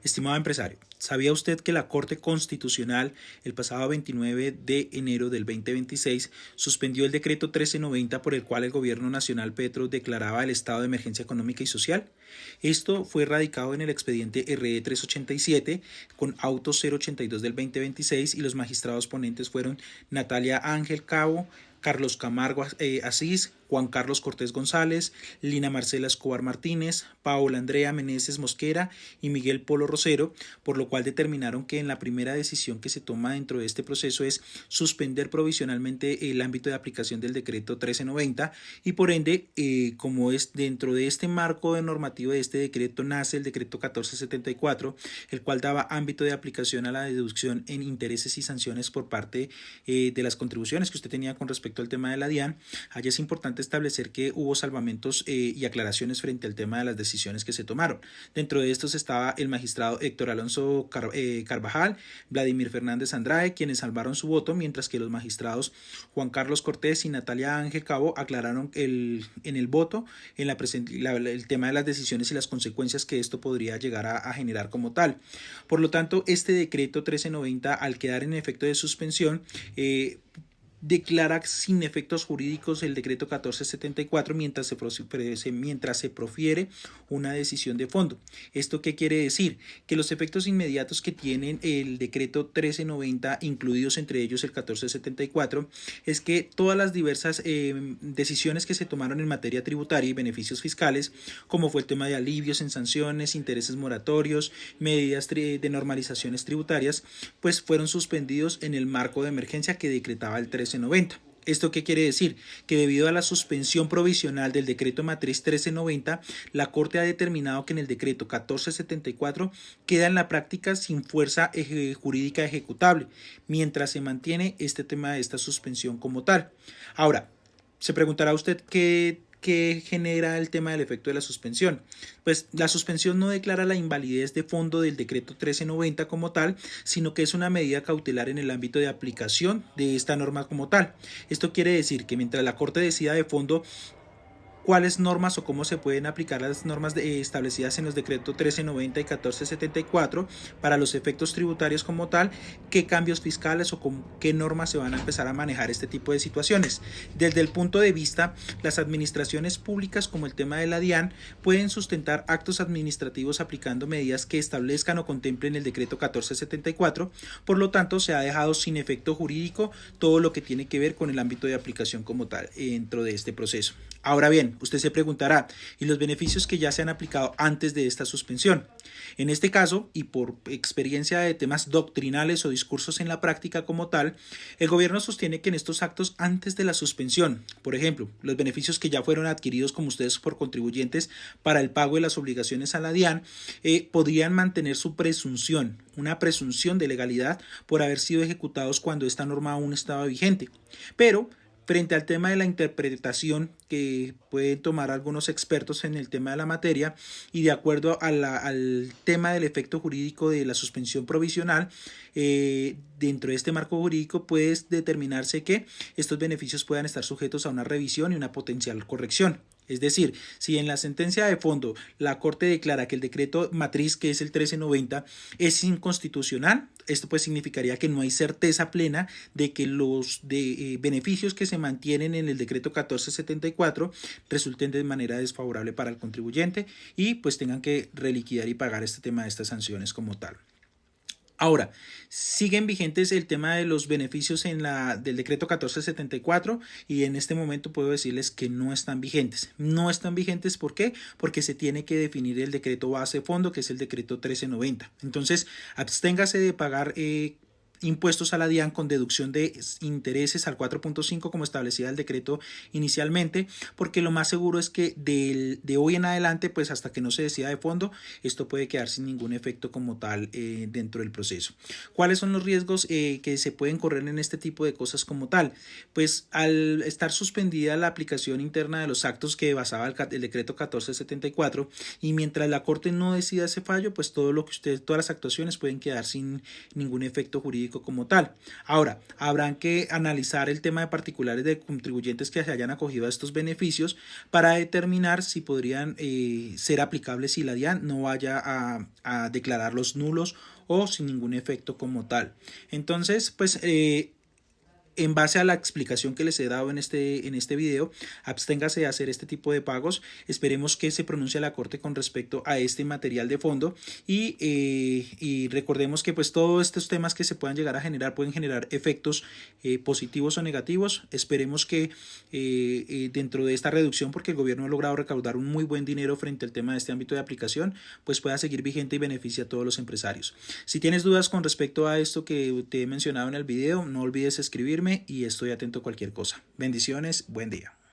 Estimado empresario, ¿sabía usted que la Corte Constitucional el pasado 29 de enero del 2026 suspendió el decreto 1390 por el cual el gobierno nacional Petro declaraba el estado de emergencia económica y social? Esto fue radicado en el expediente RE 387 con auto 082 del 2026 y los magistrados ponentes fueron Natalia Ángel Cabo, Carlos Camargo Asís, Juan Carlos Cortés González, Lina Marcela Escobar Martínez, Paola Andrea Meneses Mosquera y Miguel Polo Rosero, por lo cual determinaron que en la primera decisión que se toma dentro de este proceso es suspender provisionalmente el ámbito de aplicación del decreto 1390 y por ende, como es dentro de este marco de normativo de este decreto nace el decreto 1474, el cual daba ámbito de aplicación a la deducción en intereses y sanciones por parte de las contribuciones que usted tenía con respecto al tema de la DIAN. Allá es importante establecer que hubo salvamentos y aclaraciones frente al tema de las decisiones que se tomaron. Dentro de estos estaba el magistrado Héctor Alonso Carvajal, Vladimir Fernández Andrade, quienes salvaron su voto, mientras que los magistrados Juan Carlos Cortés y Natalia Ángel Cabo aclararon en el voto en el tema de las decisiones y las consecuencias que esto podría llegar a generar como tal. Por lo tanto, este decreto 1390, al quedar en efecto de suspensión, declara sin efectos jurídicos el decreto 1474 mientras se profiere una decisión de fondo. ¿Esto qué quiere decir? Que los efectos inmediatos que tienen el decreto 1390, incluidos entre ellos el 1474, es que todas las diversas decisiones que se tomaron en materia tributaria y beneficios fiscales, como fue el tema de alivios en sanciones, intereses moratorios, medidas de normalizaciones tributarias, pues fueron suspendidos en el marco de emergencia que decretaba el 1390. ¿Esto qué quiere decir? Que debido a la suspensión provisional del decreto matriz 1390, la Corte ha determinado que en el decreto 1474 queda en la práctica sin fuerza jurídica ejecutable, mientras se mantiene este tema de esta suspensión como tal. Ahora, se preguntará usted qué genera el tema del efecto de la suspensión. Pues la suspensión no declara la invalidez de fondo del decreto 1390 como tal, sino que es una medida cautelar en el ámbito de aplicación de esta norma como tal. Esto quiere decir que mientras la Corte decida de fondo cuáles normas o cómo se pueden aplicar las normas establecidas en los decretos 1390 y 1474 para los efectos tributarios como tal, qué cambios fiscales o con qué normas se van a empezar a manejar este tipo de situaciones. Desde el punto de vista, las administraciones públicas, como el tema de la DIAN, pueden sustentar actos administrativos aplicando medidas que establezcan o contemplen el decreto 1474, por lo tanto se ha dejado sin efecto jurídico todo lo que tiene que ver con el ámbito de aplicación como tal dentro de este proceso. Ahora bien, usted se preguntará, ¿y los beneficios que ya se han aplicado antes de esta suspensión? En este caso, y por experiencia de temas doctrinales o discursos en la práctica como tal, el gobierno sostiene que en estos actos antes de la suspensión, por ejemplo, los beneficios que ya fueron adquiridos como ustedes por contribuyentes para el pago de las obligaciones a la DIAN, podrían mantener su presunción, una presunción de legalidad por haber sido ejecutados cuando esta norma aún estaba vigente. Pero frente al tema de la interpretación que pueden tomar algunos expertos en el tema de la materia y de acuerdo al tema del efecto jurídico de la suspensión provisional, dentro de este marco jurídico puede determinarse que estos beneficios puedan estar sujetos a una revisión y una potencial corrección. Es decir, si en la sentencia de fondo la Corte declara que el decreto matriz, que es el 1390, es inconstitucional, esto pues significaría que no hay certeza plena de que los beneficios que se mantienen en el decreto 1474 resulten de manera desfavorable para el contribuyente y pues tengan que reliquidar y pagar este tema de estas sanciones como tal. Ahora, siguen vigentes el tema de los beneficios del decreto 1474 y en este momento puedo decirles que no están vigentes. No están vigentes, ¿por qué? Porque se tiene que definir el decreto base fondo, que es el decreto 1390. Entonces, absténgase de pagar impuestos a la DIAN con deducción de intereses al 4.5 como establecía el decreto inicialmente, porque lo más seguro es que de hoy en adelante, pues hasta que no se decida de fondo, esto puede quedar sin ningún efecto como tal dentro del proceso. ¿Cuáles son los riesgos que se pueden correr en este tipo de cosas como tal? Pues al estar suspendida la aplicación interna de los actos que basaba el decreto 1474 y mientras la Corte no decida ese fallo, pues todo lo que todas las actuaciones pueden quedar sin ningún efecto jurídico periódico como tal. Ahora, habrán que analizar el tema de particulares de contribuyentes que se hayan acogido a estos beneficios para determinar si podrían ser aplicables si la DIAN no vaya a declararlos nulos o sin ningún efecto como tal. Entonces, pues en base a la explicación que les he dado en este video, absténgase de hacer este tipo de pagos. Esperemos que se pronuncie la Corte con respecto a este material de fondo y recordemos que pues todos estos temas que se puedan llegar a generar pueden generar efectos positivos o negativos. Esperemos que dentro de esta reducción, porque el gobierno ha logrado recaudar un muy buen dinero frente al tema de este ámbito de aplicación, pues pueda seguir vigente y beneficie a todos los empresarios. Si tienes dudas con respecto a esto que te he mencionado en el video, no olvides escribirme y estoy atento a cualquier cosa. Bendiciones, buen día.